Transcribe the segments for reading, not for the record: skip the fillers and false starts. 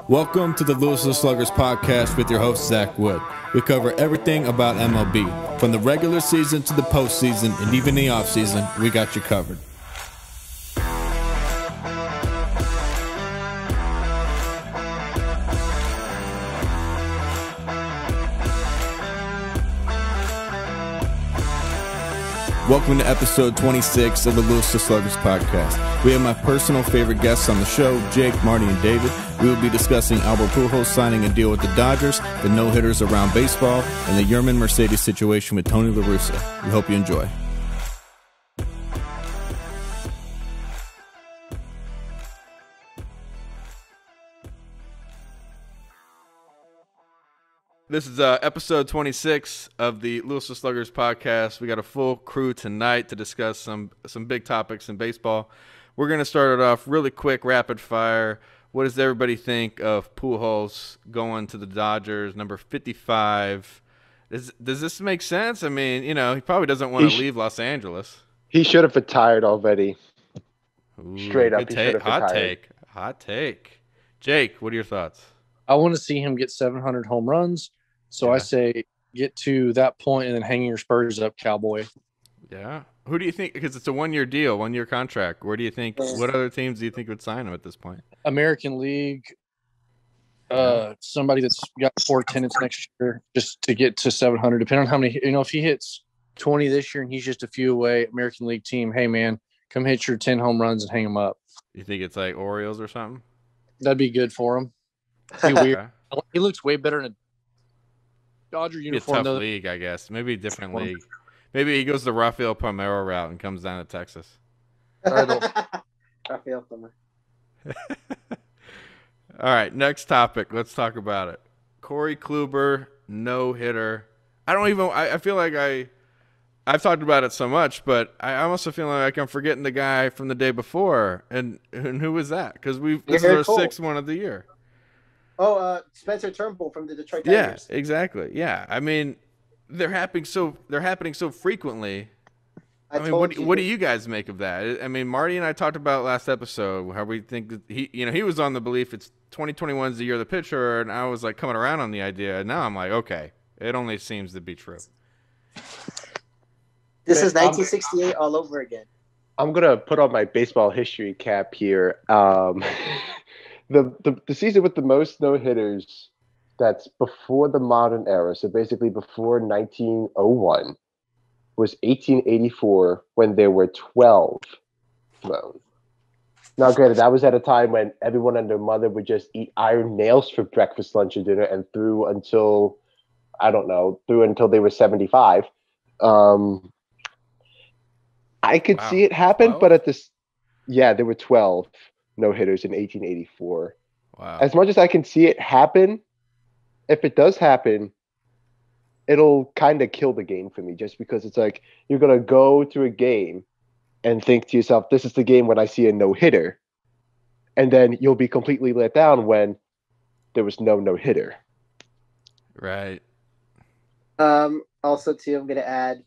Welcome to the Louisville Sluggers podcast with your host, Zach Wood. We cover everything about MLB. From the regular season to the postseason and even the offseason, we got you covered. Welcome to episode 26 of the Louisville Sluggers podcast. We have my personal favorite guests on the show, Jake, Marty, and David. We will be discussing Albert Pujols signing a deal with the Dodgers, the no-hitters around baseball, and the Yerman Mercedes situation with Tony La Russa. We hope you enjoy. This is episode 26 of the Louisville Sluggers podcast. We got a full crew tonight to discuss some big topics in baseball. We're going to start it off really quick, rapid fire. What does everybody think of Pujols going to the Dodgers, number 55? Does this make sense? I mean, you know, he probably doesn't want to leave Los Angeles. He should have retired already. Ooh, straight up, he should have retired. Hot take. Jake, what are your thoughts? I want to see him get 700 home runs. So I say get to that point and then hang your Spurs up, Cowboy. Yeah. Who do you think? Because it's a one-year deal, one-year contract. Where do you think? What other teams do you think would sign him at this point? American League. Somebody that's got 4 attendance next year just to get to 700. Depending on how many, if he hits 20 this year and he's just a few away, American League team, hey man, come hit your 10 home runs and hang him up. You think it's like Orioles or something? That'd be good for him. Be weird. He looks way better in a Dodger uniform. It's a tough league, I guess. Maybe a different league. Maybe he goes the Rafael Palmeiro route and comes down to Texas. Rafael Palmeiro. All right, next topic. Let's talk about it. Corey Kluber, no-hitter. I feel like I've talked about it so much, but I also feel like I'm forgetting the guy from the day before. And who was that? Because this is our sixth one of the year. Oh, Spencer Turnbull from the Detroit Tigers. Yeah, exactly. Yeah, I mean, they're happening so frequently. I mean, what do you guys make of that? I mean, Marty and I talked about last episode how we think that he was on the belief it's 2021 is the year of the pitcher, and I was like coming around on the idea. And now I'm like, okay, it only seems to be true. This is 1968 all over again. I'm gonna put on my baseball history cap here. The season with the most no-hitters that's before the modern era, so basically before 1901, was 1884 when there were 12 thrown. Now, granted, that was at a time when everyone and their mother would just eat iron nails for breakfast, lunch, and dinner and threw until they were 75. I could see it happen, 12? but there were 12 no-hitters in 1884. Wow. As much as I can see it happen, if it does happen, it'll kind of kill the game for me, just because it's like you're going to go to a game and think to yourself, this is the game when I see a no-hitter. And then you'll be completely let down when there was no no-hitter. Right. Also, too, I'm going to add,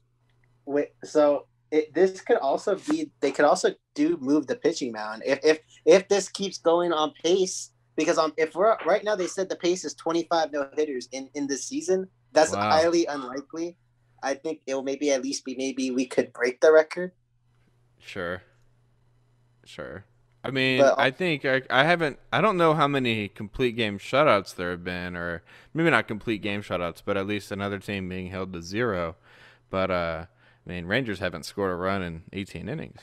this could also be, they could also move the pitching mound if this keeps going on pace, because if we're right now, they said the pace is 25 no hitters in this season. That's highly unlikely. I think it will maybe at least be we could break the record. Sure. I mean, I think I don't know how many complete game shutouts there have been, or maybe not complete game shutouts, but at least another team being held to 0. But I mean, Rangers haven't scored a run in 18 innings.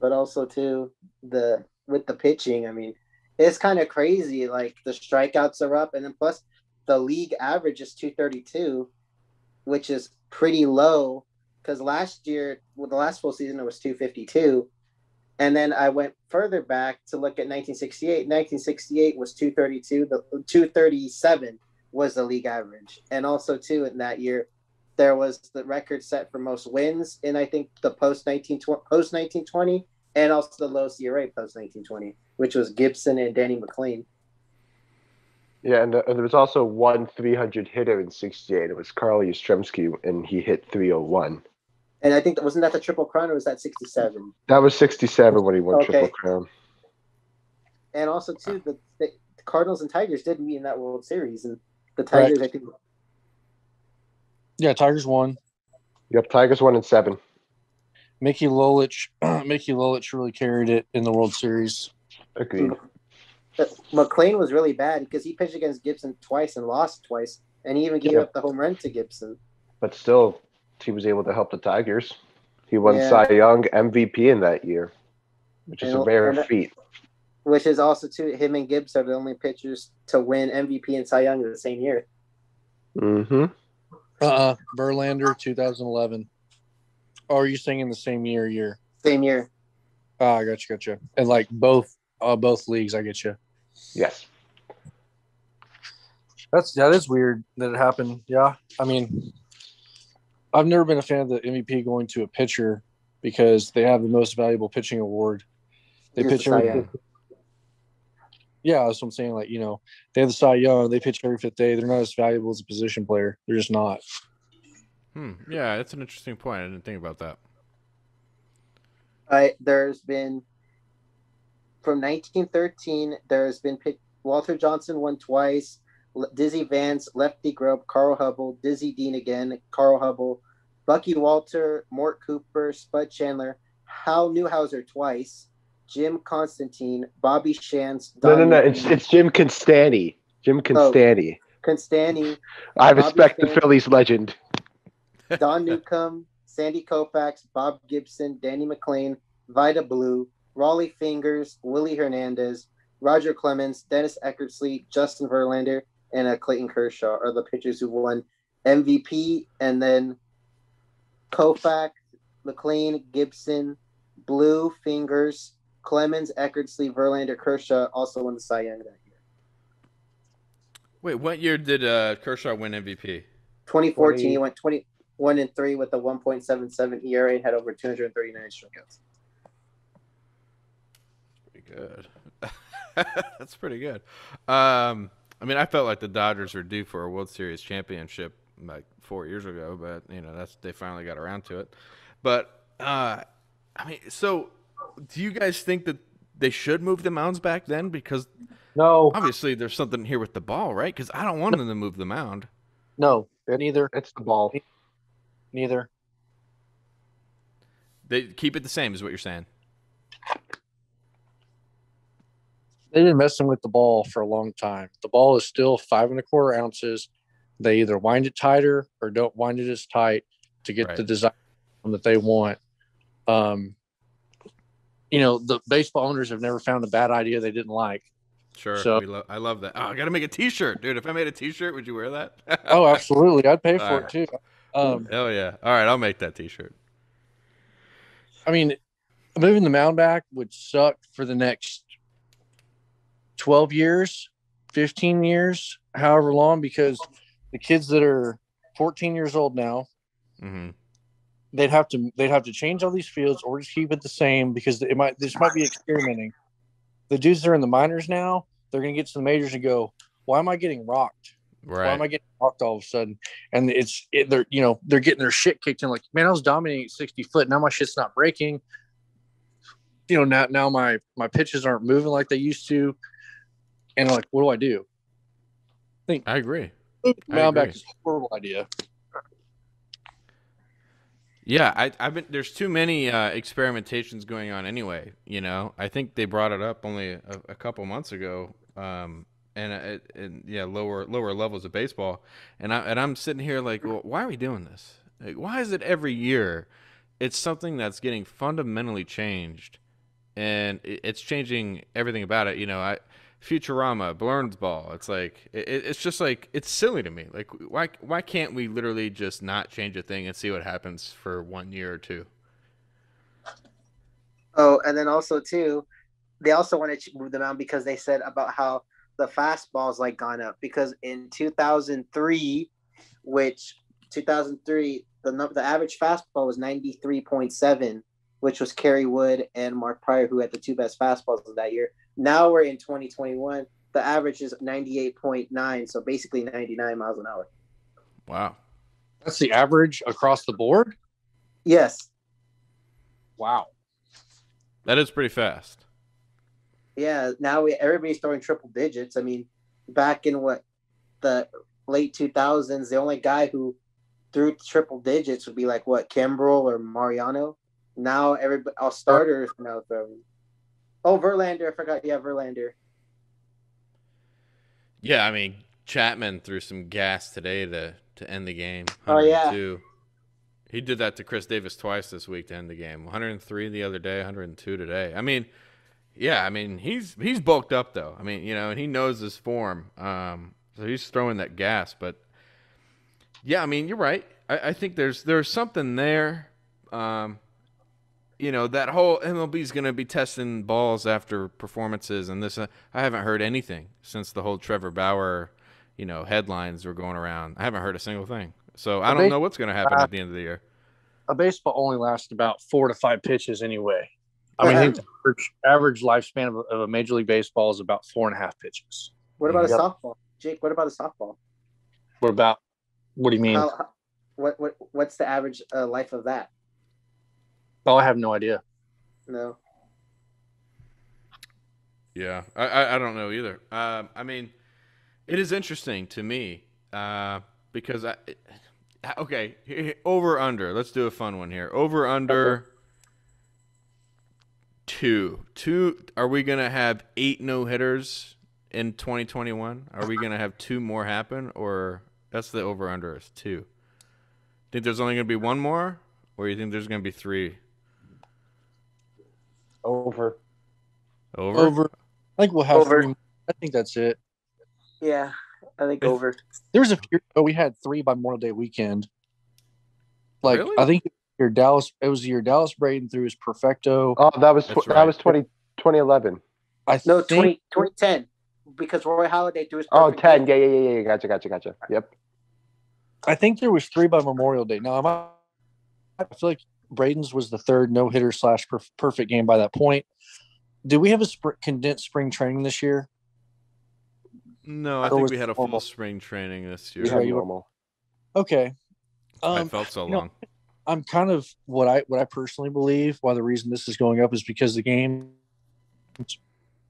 But also, too, with the pitching, I mean, it's kind of crazy. Like, the strikeouts are up, and then plus the league average is 232, which is pretty low, because last year, the last full season, it was 252. And then I went further back to look at 1968. 1968 was 232. The 237 was the league average. And also, too, in that year, there was the record set for most wins in, I think, the post-1920, and also the lowest ERA post-1920, which was Gibson and Danny McLean. Yeah, and there was also one 300 hitter in 68. It was Carl Yastrzemski, and he hit 301. And I think wasn't that the Triple Crown or was that 67? That was 67 when he won Okay. Triple Crown. And also too, the Cardinals and Tigers did meet in that World Series, and the Tigers, I think. Yeah, Tigers won. Yep, Tigers won in 7. Mickey Lolich really carried it in the World Series. Agreed. McLean was really bad because he pitched against Gibson twice and lost twice, and he even gave up the home run to Gibson. But still, he was able to help the Tigers. He won Yeah. Cy Young MVP in that year, which is a rare feat. Which is also, too, him and Gibbs are the only pitchers to win MVP and Cy Young in the same year. Mm-hmm. Verlander, 2011. Oh, are you saying in the same year? Same year. Oh, I got you. And like both leagues, I get you. Yes. That is weird that it happened. Yeah. I mean, I've never been a fan of the MVP going to a pitcher because they have the most valuable pitching award. They pitch every Yeah, that's what I'm saying. Like, you know, they have the Cy Young, they pitch every 5th day. They're not as valuable as a position player. They're just not. Yeah, that's an interesting point. I didn't think about that. There's been from 1913. There's been Walter Johnson won twice. Dizzy Vance, Lefty Grubb, Carl Hubble, Dizzy Dean again, Carl Hubble, Bucky Walter, Mort Cooper, Spud Chandler, Hal Newhouser twice, Jim Constantine, Bobby Shantz. No. It's Jim Constanti. Constanti. I respect the Phillies legend. Don Newcomb, Sandy Koufax, Bob Gibson, Danny McLean, Vida Blue, Raleigh Fingers, Willie Hernandez, Roger Clemens, Dennis Eckersley, Justin Verlander, and Clayton Kershaw are the pitchers who won MVP. And then Koufax, McLean, Gibson, Blue, Fingers, Clemens, Eckersley, Verlander, Kershaw also won the Cy Young that year. Wait, what year did Kershaw win MVP? 2014, he went 21-3 with a 1.77 ERA and had over 239 strikeouts. Pretty good. That's pretty good. I mean, I felt like the Dodgers were due for a World Series championship like 4 years ago, but you know they finally got around to it. But I mean, so do you guys think that they should move the mounds back then? Because no, obviously there's something here with the ball, right? Because I don't want them to move the mound. No, neither. It's the ball. Neither. They keep it the same, is what you're saying. They've been messing with the ball for a long time. The ball is still 5 1/4 ounces. They either wind it tighter or don't wind it as tight to get the design that they want. You know, the baseball owners have never found a bad idea they didn't like. Sure. So, I love that. Oh, I got to make a T-shirt, dude. If I made a T-shirt, would you wear that? Oh, absolutely. I'd pay for it too. Oh, yeah. All right, I'll make that T-shirt. I mean, moving the mound back would suck for the next 12 years, 15 years, however long, because the kids that are 14 years old now, they'd have to change all these fields or just keep it the same because this might be experimenting. The dudes that are in the minors now, they're going to get to the majors and go, why am I getting rocked? Right. Why am I getting rocked all of a sudden? And they're getting their shit kicked in. Like, man, I was dominating 60 foot. Now my shit's not breaking. You know, now my pitches aren't moving like they used to. And like, what do? I agree. Mound back is a horrible idea. Yeah, there's too many experimentations going on anyway. You know, I think they brought it up only a couple months ago, and lower levels of baseball, and I'm sitting here like, well, why are we doing this? Like, why is it every year? It's something that's getting fundamentally changed, and it's changing everything about it. You know, Futurama, Blurns Ball. It's like it's just like it's silly to me. Like why can't we literally just not change a thing and see what happens for 1 year or two? Oh, and then also too, they also wanted to move them out because they said about how the fastball's like gone up because in 2003, the average fastball was 93.7, which was Kerry Wood and Mark Pryor, who had the two best fastballs of that year. Now we're in 2021. The average is 98.9, so basically 99 miles an hour. Wow. That's the average across the board? Yes. Wow. That is pretty fast. Yeah. Now everybody's throwing triple digits. I mean, back in the late 2000s, the only guy who threw triple digits would be like Kimbrel or Mariano. Now everybody, all starters now throwing. Oh, Verlander! I forgot. Yeah, Verlander. Yeah, I mean Chapman threw some gas today to end the game. Oh yeah. 102. He did that to Chris Davis twice this week to end the game. 103 the other day, 102 today. I mean, yeah, I mean he's bulked up though. I mean, and he knows his form. So he's throwing that gas. But yeah, I mean you're right. I think there's something there. That whole MLB is going to be testing balls after performances, and this I haven't heard anything since the whole Trevor Bauer, headlines were going around. I haven't heard a single thing. So I don't know what's going to happen at the end of the year. A baseball only lasts about 4 to 5 pitches anyway. I mean, I think the average lifespan of a Major League Baseball is about 4.5 pitches. What about a softball, Jake? What about a softball? What do you mean? What's the average life of that? Oh, I have no idea. No. Yeah, I don't know either. I mean, it is interesting to me because over under. Let's do a fun one here. Over under 2. Are we gonna have 8 no hitters in 2021? Are we gonna have 2 more happen, or that's the over under is 2? Think there's only gonna be 1 more, or you think there's gonna be 3? Over. I think we'll have 3. I think that's it. Yeah, I think over. There was a few. We had 3 by Memorial Day weekend. Really? I think it was the year Dallas Braden threw his perfecto. Oh, that was 2011. No, 2010, because Roy Halladay threw his perfect 10. Yeah. Gotcha. Yep. I think there was 3 by Memorial Day. Now, I feel like Braden's was the 3rd no-hitter / perfect game by that point. Did we have a condensed spring training this year? No, I think we had a full spring training this year. We had normal. Okay. I felt so long. I'm kind of what I personally believe why the reason this is going up is because the game,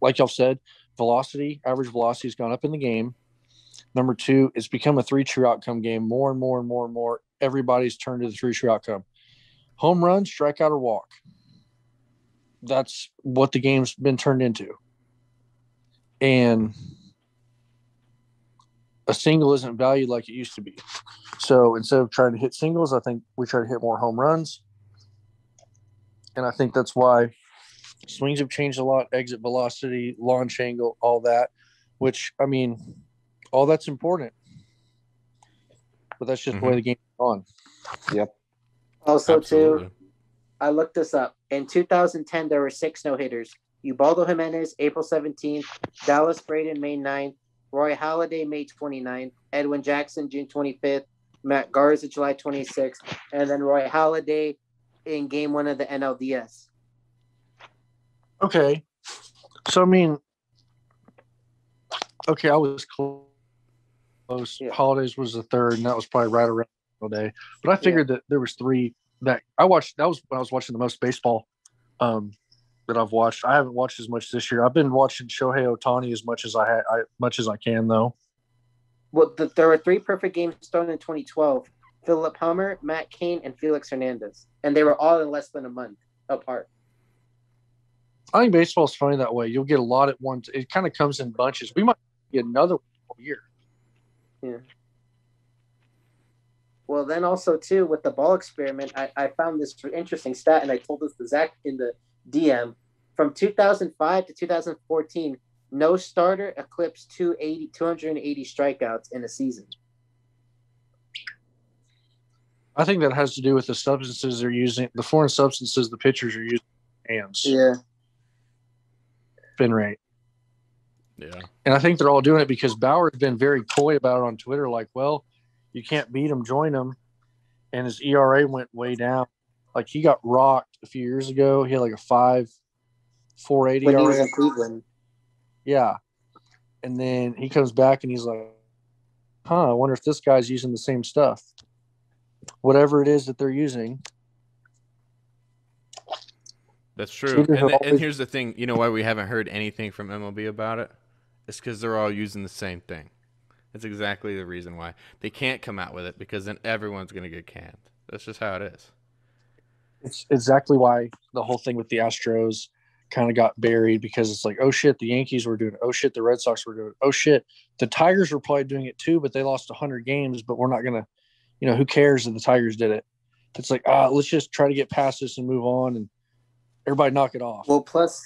like y'all said, average velocity has gone up in the game. Number 2, it's become a 3 true outcome game. More and more. Everybody's turned to the 3 true outcome. Home run, strikeout, or walk. That's what the game's been turned into. And a single isn't valued like it used to be. So instead of trying to hit singles, I think we try to hit more home runs. And I think that's why swings have changed a lot, exit velocity, launch angle, all that, which, I mean, all that's important. But that's just the way the game's on. Yep. Also, too, I looked this up. In 2010, there were 6 no-hitters. Ubaldo Jimenez, April 17th. Dallas Braden, May 9th. Roy Halladay, May 29th. Edwin Jackson, June 25th. Matt Garza, July 26th. And then Roy Halladay in Game 1 of the NLDS. Okay. So, I mean, I was close. Yeah. Holidays was the 3rd, and that was probably right around the day. But I figured that there was 3 that I watched. That was when I was watching the most baseball that I've watched. I haven't watched as much this year. I've been watching Shohei Ohtani as much as I can, though. Well, there were 3 perfect games thrown in 2012. Philip Hummer, Matt Cain, and Felix Hernandez. And they were all in less than a month apart. I think baseball's funny that way. You'll get a lot at once. It kind of comes in bunches. We might get another year. Yeah. Well, then also, too, with the ball experiment, I found this interesting stat, and I told this to Zach in the DM. From 2005 to 2014, no starter eclipsed 280 strikeouts in a season. I think that has to do with the substances they're using, the foreign substances the pitchers are using hands. Yeah. Spin rate. Yeah. And I think they're all doing it because Bauer has been very coy about it on Twitter, like, well, you can't beat him, join him. And his ERA went way down. Like, he got rocked a few years ago. He had like a 5.48 when ERA. He was in Cleveland. Yeah. And then he comes back and he's like, I wonder if this guy's using the same stuff. Whatever it is that they're using, That's true. Cheaters are And always- here's the thing. You know why we haven't heard anything from MLB about it? It's because they're all using the same thing. That's exactly the reason why. They can't come out with it because then everyone's going to get canned. That's just how it is. It's exactly why the whole thing with the Astros kind of got buried, because it's like, oh shit, the Yankees were doing it. Oh shit, the Red Sox were doing it. Oh shit, the Tigers were probably doing it too, but they lost 100 games. But we're not gonna, who cares if the Tigers did it? It's like, let's just try to get past this and move on, and everybody knock it off. Well, plus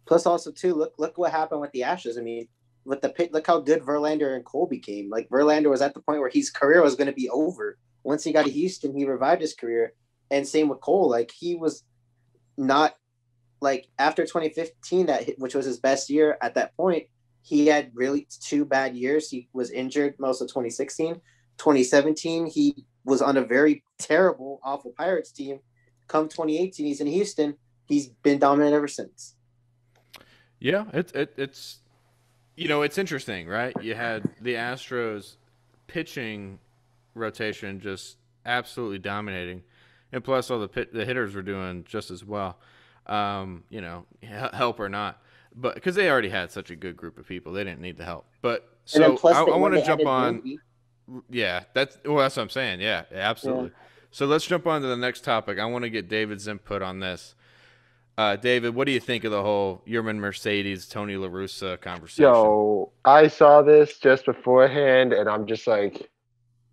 also too, look what happened with the Astros. I mean, with the pit, look how good Verlander and Cole became. Like Verlander was at the point where his career was going to be over. Once he got to Houston, he revived his career, and same with Cole. Like he was not like after 2015, which was his best year at that point. He had really 2 bad years. He was injured most of 2016. 2017, he was on a very terrible, awful Pirates team. Come 2018, he's in Houston. He's been dominant ever since. Yeah, it's it's interesting, right? You had the Astros pitching rotation just absolutely dominating, and plus all the hitters were doing just as well. Help or not, but because they already had such a good group of people, they didn't need the help. But so I want to jump on. Yeah, that's what I'm saying. Yeah, absolutely. Yeah. So let's jump on to the next topic. I want to get David's input on this. David, what do you think of the whole Yerman Mercedes, Tony La Russa conversation? Yo, I saw this just beforehand, and I'm just like,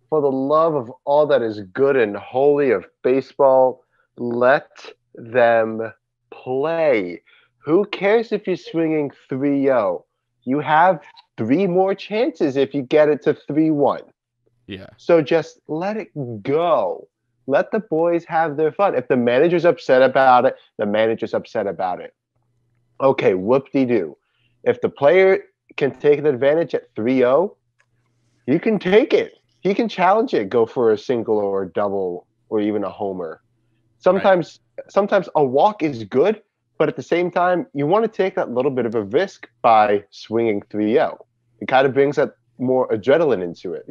for the love of all that is good and holy of baseball, let them play. Who cares if you're swinging 3-0? You have 3 more chances if you get it to 3-1. Yeah. So just let it go. Let the boys have their fun. If the manager's upset about it, the manager's upset about it. Okay, whoop-de-doo. If the player can take an advantage at 3-0, you can take it. He can challenge it, go for a single or a double or even a homer. Sometimes a walk is good, but at the same time, you want to take that little bit of a risk by swinging 3-0. It kind of brings that more adrenaline into it.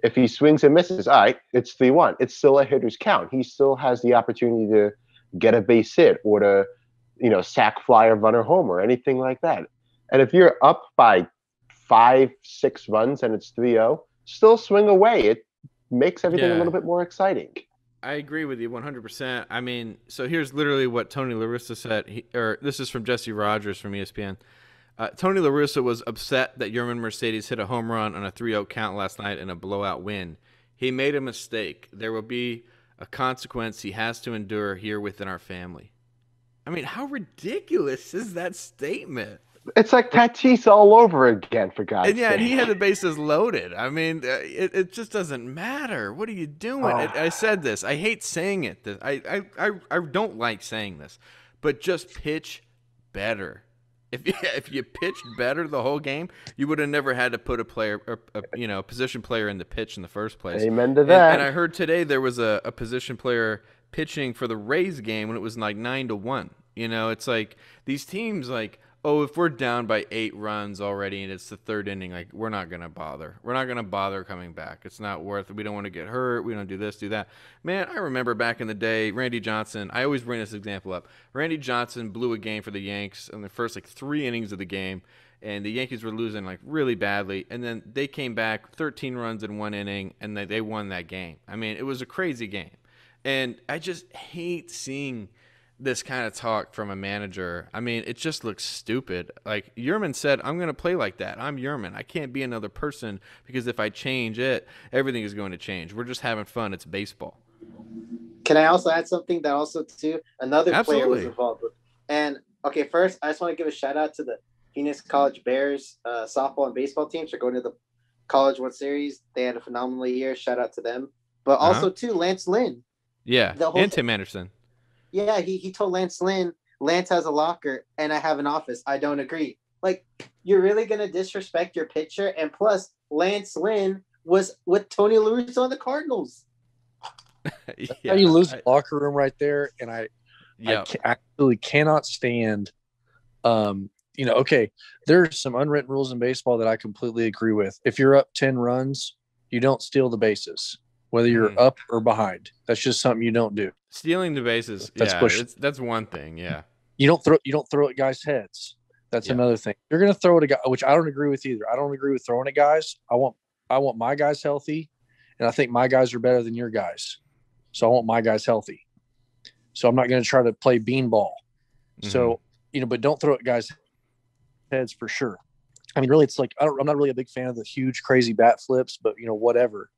If he swings and misses, all right, it's 3-1. It's still a hitter's count. He still has the opportunity to get a base hit or to, sack fly or runner home or anything like that. And if you're up by 5-6 runs and it's 3-0, still swing away. It makes everything a little bit more exciting. I agree with you 100%. I mean, so here's literally what Tony La Russa said. This is from Jesse Rogers from ESPN. Tony La Russa was upset that Yerman Mercedes hit a home run on a 3-0 count last night in a blowout win. He made a mistake. There will be a consequence he has to endure here within our family. I mean, how ridiculous is that statement? It's like Tatis all over again, for God's sake. And he had the bases loaded. I mean, it just doesn't matter. What are you doing? I said this. I hate saying it. I don't like saying this. But just pitch better. If you pitched better the whole game, you would have never had to put a position player in the pitch in the first place. Amen to that. And I heard today there was a position player pitching for the Rays game when it was like 9-1. It's like these teams like, oh, if we're down by 8 runs already and it's the 3rd inning, like we're not gonna bother. We're not gonna bother coming back. It's not worth it. We don't want to get hurt. We don't do this, do that. Man, I remember back in the day, Randy Johnson. I always bring this example up. Randy Johnson blew a game for the Yanks in the first 3 innings of the game, and the Yankees were losing really badly. And then they came back 13 runs in 1 inning, and they won that game. I mean, it was a crazy game, and I just hate seeing this kind of talk from a manager. I mean, it just looks stupid. Like Yerman said, I'm going to play like that. I'm Yerman. I can't be another person because if I change it, everything is going to change. We're just having fun. It's baseball. Can I also add something that also too another Absolutely. player was involved with? And okay, first I just want to give a shout out to the Phoenix College Bears softball and baseball teams for going to the College World Series. They had a phenomenal year. Shout out to them. But also too Lance Lynn. Yeah, and Tim Anderson. Yeah, he told Lance Lynn, Lance has a locker and I have an office. I don't agree. Like, you're really going to disrespect your pitcher? And plus, Lance Lynn was with Tony La Russa on the Cardinals. How you lose the locker room right there. And I absolutely cannot stand, okay, there's some unwritten rules in baseball that I completely agree with. If you're up 10 runs, you don't steal the bases. whether you're Mhm. up or behind. That's just something you don't do. Stealing the bases, That's push. that's one thing. Yeah, You don't throw at guys' heads. That's Yeah. another thing. You're going to throw at a guy, which I don't agree with either. I don't agree with throwing at guys. I want my guys healthy, and I think my guys are better than your guys. So I want my guys healthy. So I'm not going to try to play beanball. So, but don't throw at guys' heads for sure. I mean, really, it's like I'm not really a big fan of the huge, crazy bat flips, but whatever.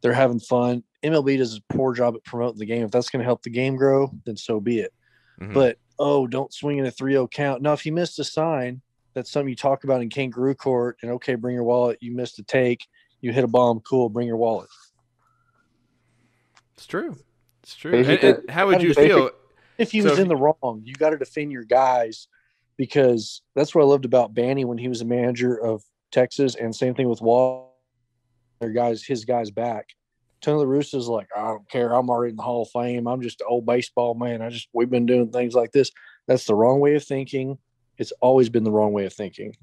They're having fun. MLB does a poor job at promoting the game. If that's going to help the game grow, then so be it. But don't swing in a 3-0 count. Now, if you missed a sign, that's something you talk about in kangaroo court. And okay, bring your wallet. You missed a take. You hit a bomb. Cool. Bring your wallet. It's true. It's true. And how would you feel if he was in the wrong? You got to defend your guys, because that's what I loved about Banny when he was a manager of Texas, and same thing with Wall. His guys back. Tony La Russa's like, I don't care. I'm already in the Hall of Fame. I'm just an old baseball man. We've been doing things like this. That's the wrong way of thinking. It's always been the wrong way of thinking.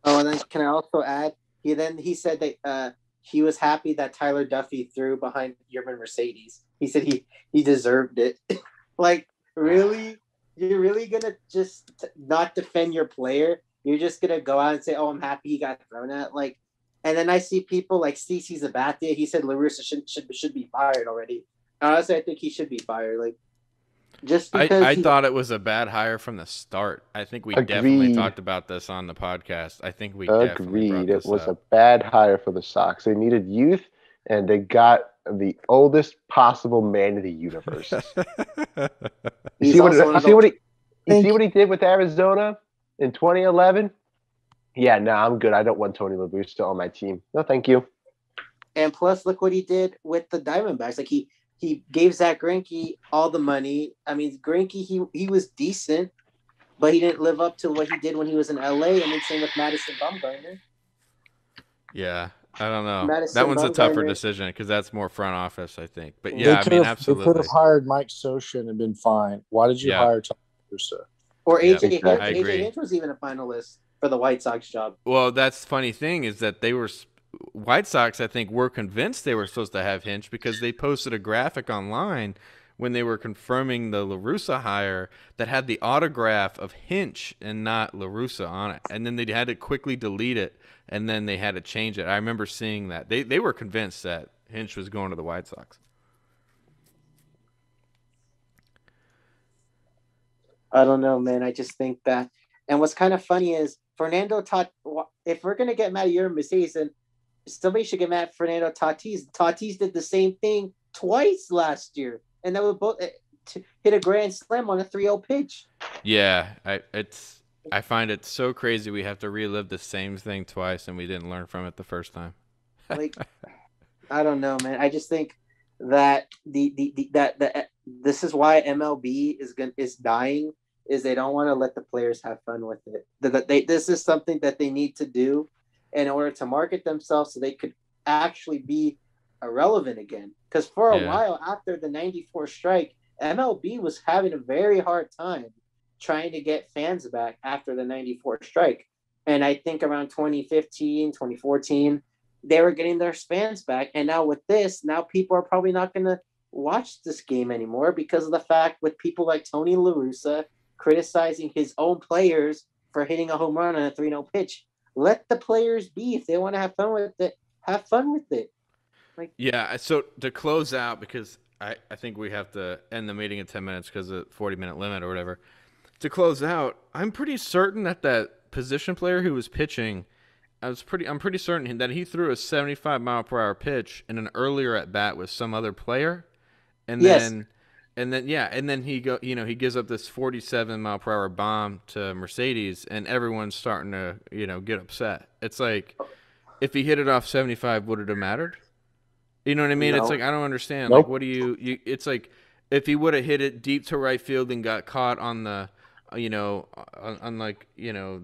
Oh, and then can I also add? He said that he was happy that Tyler Duffy threw behind Yerman Mercedes. He said he deserved it. Like, really? You're really gonna just not defend your player? You're just gonna go out and say, "Oh, I'm happy he got thrown at." Like, and then I see people like CC Sabathia. He said La Russa should be fired already. Honestly, I think he should be fired. Like, just because I thought it was a bad hire from the start. I think we definitely talked about this on the podcast. I think we definitely brought this It was up. a bad hire for the Sox. They needed youth, and they got the oldest possible man in the universe. You see what he did with Arizona in 2011? Yeah, no, I'm good. I don't want Tony La Russa on my team. No, thank you. And plus, look what he did with the Diamondbacks. Like, he gave Zach Greinke all the money. I mean, Greinke, he was decent, but he didn't live up to what he did when he was in LA. And then same with Madison Bumgarner. Yeah, I don't know. That one's a tougher decision because that's more front office, I think. But yeah, absolutely. They could have hired Mike Scioscia and been fine. Why did you hire Tony La Russa? Or AJ Hinch. I agree. AJ Hinch was even a finalist for the White Sox job. Well, that's the funny thing is that White Sox, I think, were convinced they were supposed to have Hinch because they posted a graphic online when they were confirming the La Russa hire that had the autograph of Hinch and not La Russa on it. And then they had to quickly delete it, and then they had to change it. I remember seeing that. They were convinced that Hinch was going to the White Sox. I don't know, man. I just think that. And what's kind of funny is Fernando Tatis, if we're going to get mad at your Mercedes, then somebody should get mad at Fernando Tatis. Tatis did the same thing twice last year, and that would both hit a grand slam on a 3-0 pitch. Yeah, I find it so crazy we have to relive the same thing twice, and we didn't learn from it the first time. Like, I don't know, man. I just think that this is why MLB is dying. Is they don't want to let the players have fun with it. This is something that they need to do in order to market themselves so they could actually be irrelevant again. Because for a while after the 94 strike, MLB was having a very hard time trying to get fans back after the 94 strike. And I think around 2015, 2014, they were getting their fans back. And now with this, now people are probably not going to watch this game anymore because of the fact with people like Tony La Russa criticizing his own players for hitting a home run on a 3-0 pitch. Let the players be. If they want to have fun with it, have fun with it. So to close out, because I think we have to end the meeting in 10 minutes because of the 40-minute limit or whatever. To close out, I'm pretty certain that position player who was pitching, I'm pretty certain that he threw a 75-mile-per-hour pitch in an earlier at bat with some other player, and then he gives up this 47-mile-per-hour bomb to Mercedes, and everyone's starting to get upset. It's like, if he hit it off 75, would it have mattered? You know what I mean? No. It's like, I don't understand. Nope. Like, what do you? It's like, if he would have hit it deep to right field and got caught on the, the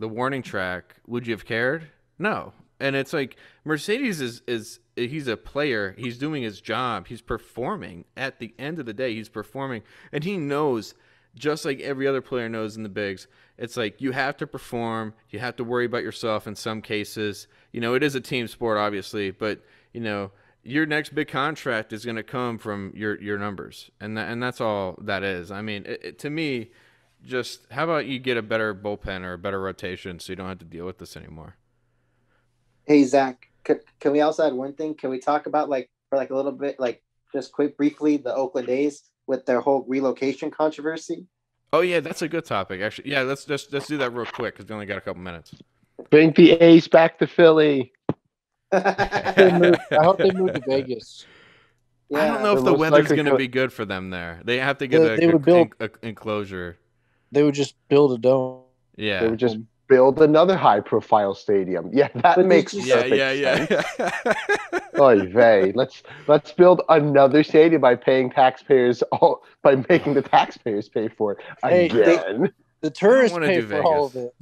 warning track, would you have cared? No. And it's like, Mercedes is he's a player. He's doing his job. He's performing. At the end of the day, he's performing. And he knows, just like every other player knows in the bigs, it's like, you have to perform. You have to worry about yourself in some cases. It is a team sport, obviously. But, your next big contract is going to come from your numbers, and that's all that is. I mean, to me, just how about you get a better bullpen or a better rotation so you don't have to deal with this anymore. Hey Zach, can we also add one thing? Can we talk about like for like a little bit, like just quick, briefly, the Oakland A's with their whole relocation controversy? Oh yeah, that's a good topic actually. Yeah, let's do that real quick because we only got a couple minutes. Bring the A's back to Philly. I hope they move to Vegas. I don't know if the weather's going to be good for them there. They have to get a enclosure. They would just build a dome. Yeah. They would just build another high-profile stadium. Yeah, that makes perfect sense. Oy vey. Let's build another stadium by paying taxpayers by making the taxpayers pay for it again. The tourists pay for all of it.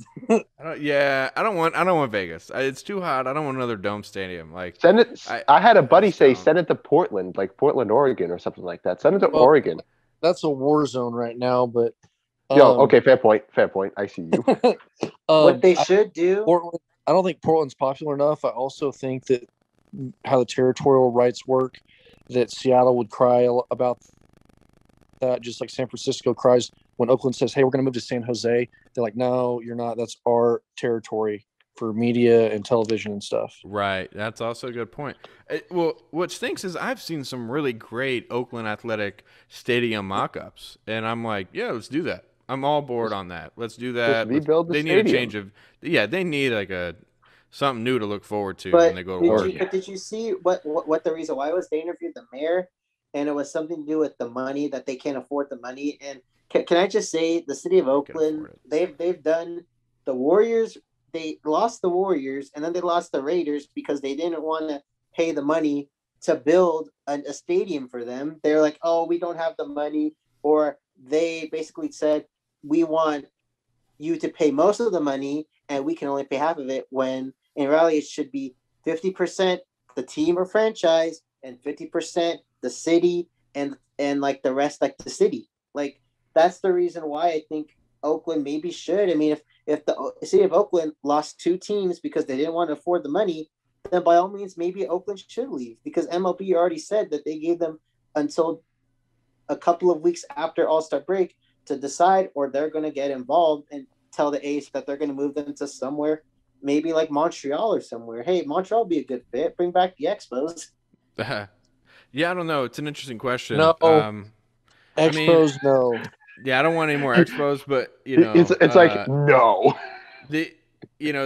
I don't want Vegas. It's too hot. I don't want another dome stadium. Like send it. I had a buddy say send it to Portland, like Portland, Oregon, or something like that. Send it to Oregon. That's a war zone right now, but. Okay, fair point. I see you. What they should do. Portland, I don't think Portland's popular enough. I also think that how the territorial rights work, that Seattle would cry about that, just like San Francisco cries when Oakland says, "Hey, we're going to move to San Jose." They're like, "No, you're not. That's our territory for media and television and stuff." Right. That's also a good point. Well, what stinks is I've seen some really great Oakland Athletic Stadium mock-ups, and I'm like, yeah, let's do that. I'm all aboard on that. Let's do that. Rebuild the they stadium. Need a change of. Yeah, they need like something new to look forward to when they go to work. But did you see what the reason why was? They interviewed the mayor, and it was something to do with the money, that they can't afford the money. And can I just say, the city of Oakland, they've done the Warriors. They lost the Warriors, and then they lost the Raiders because they didn't want to pay the money to build a stadium for them. They're like, oh, we don't have the money. Or they basically said, we want you to pay most of the money, and we can only pay half of it, when in reality it should be 50% the team or franchise and 50% the city and like the rest, like the city. Like, that's the reason why I think Oakland maybe should. I mean, if the city of Oakland lost two teams because they didn't want to afford the money, then by all means, maybe Oakland should leave, because MLB already said that they gave them until a couple of weeks after All-Star break to decide, or they're going to get involved and tell the A's that they're going to move them to somewhere, maybe like Montreal or somewhere. Hey, Montreal would be a good fit. Bring back the Expos. Yeah, I don't know. It's an interesting question. No. Expos, no. Yeah, I don't want any more Expos, but it's like no. The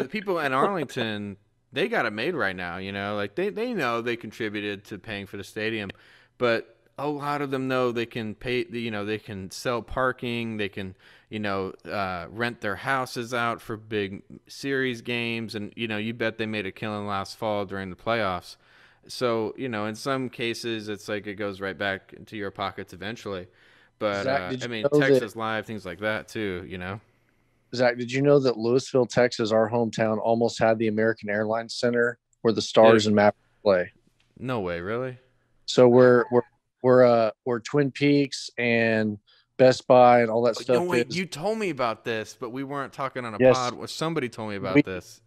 people in Arlington, they got it made right now. Like they know they contributed to paying for the stadium, but a lot of them know they can pay. They can sell parking. They can rent their houses out for big series games, and you bet they made a killing last fall during the playoffs. So in some cases, it's like it goes right back into your pockets eventually. But Zach, Texas Live, things like that too. Zach, did you know that Louisville, Texas, our hometown, almost had the American Airlines Center where the Stars and Mavericks play? No way, really? So we're Twin Peaks and Best Buy and all that stuff. No, wait, you told me about this, but we weren't talking on a pod. Somebody told me about this.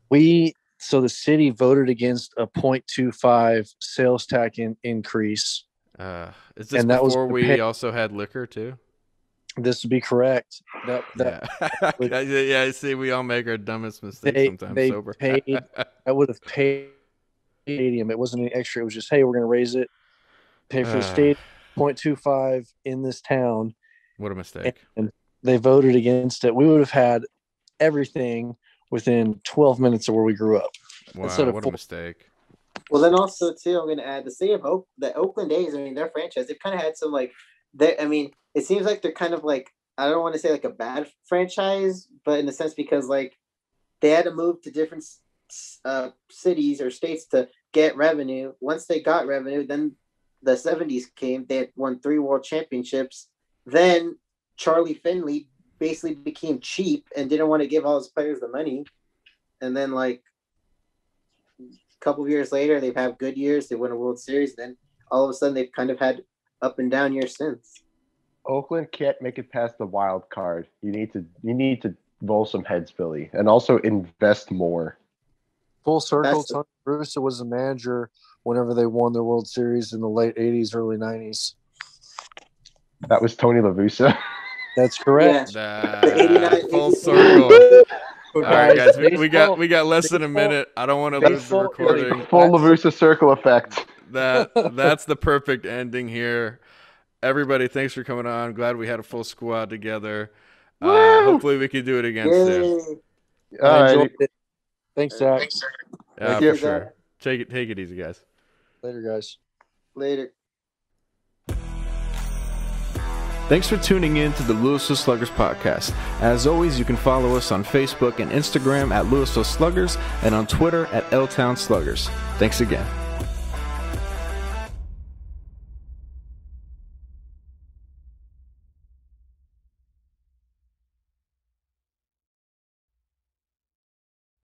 So the city voted against a 0.25 sales tax increase. Is this before we also had liquor too? This would be correct. Yeah, I see. We all make our dumbest mistakes sometimes sober. I would have paid stadium. It wasn't any extra. It was just, hey, we're going to raise it. Pay for the stadium 0.25 in this town. What a mistake! And they voted against it. We would have had everything within 12 minutes of where we grew up. Wow, what a mistake! Well, then also too, I'm going to add the city of the Oakland A's. I mean, their franchise, they've kind of had some like, it seems like they're kind of like, I don't want to say like a bad franchise, but in a sense, because like they had to move to different cities or states to get revenue. Once they got revenue, then the 70s came. They had won 3 world championships. Then Charlie Finley basically became cheap and didn't want to give all his players the money. And then like a couple of years later, they've had good years. They win a World Series. Then all of a sudden, they've kind of had up and down years since. Oakland can't make it past the wild card. You need to roll some heads, Philly, and also invest more. Full circle. Tony Bruce was the manager whenever they won their World Series in the late 80s, early 90s. That was Tony La Russa. That's correct. The 89, Full 86. circle. All right, guys, we baseball- got less than a baseball- minute. I don't want to lose the baseball- recording. Full La Russa circle effect. That's the perfect ending here. Everybody, thanks for coming on. Glad we had a full squad together. Hopefully we can do it again soon. Yay. I All enjoyed right. it. Thanks, Zach. Yeah, Thank for you. sure. Take it easy, guys. Later, guys. Later. Thanks for tuning in to the Louisville Sluggers podcast. As always, you can follow us on Facebook and Instagram at Louisville Sluggers and on Twitter at LTown Sluggers. Thanks again.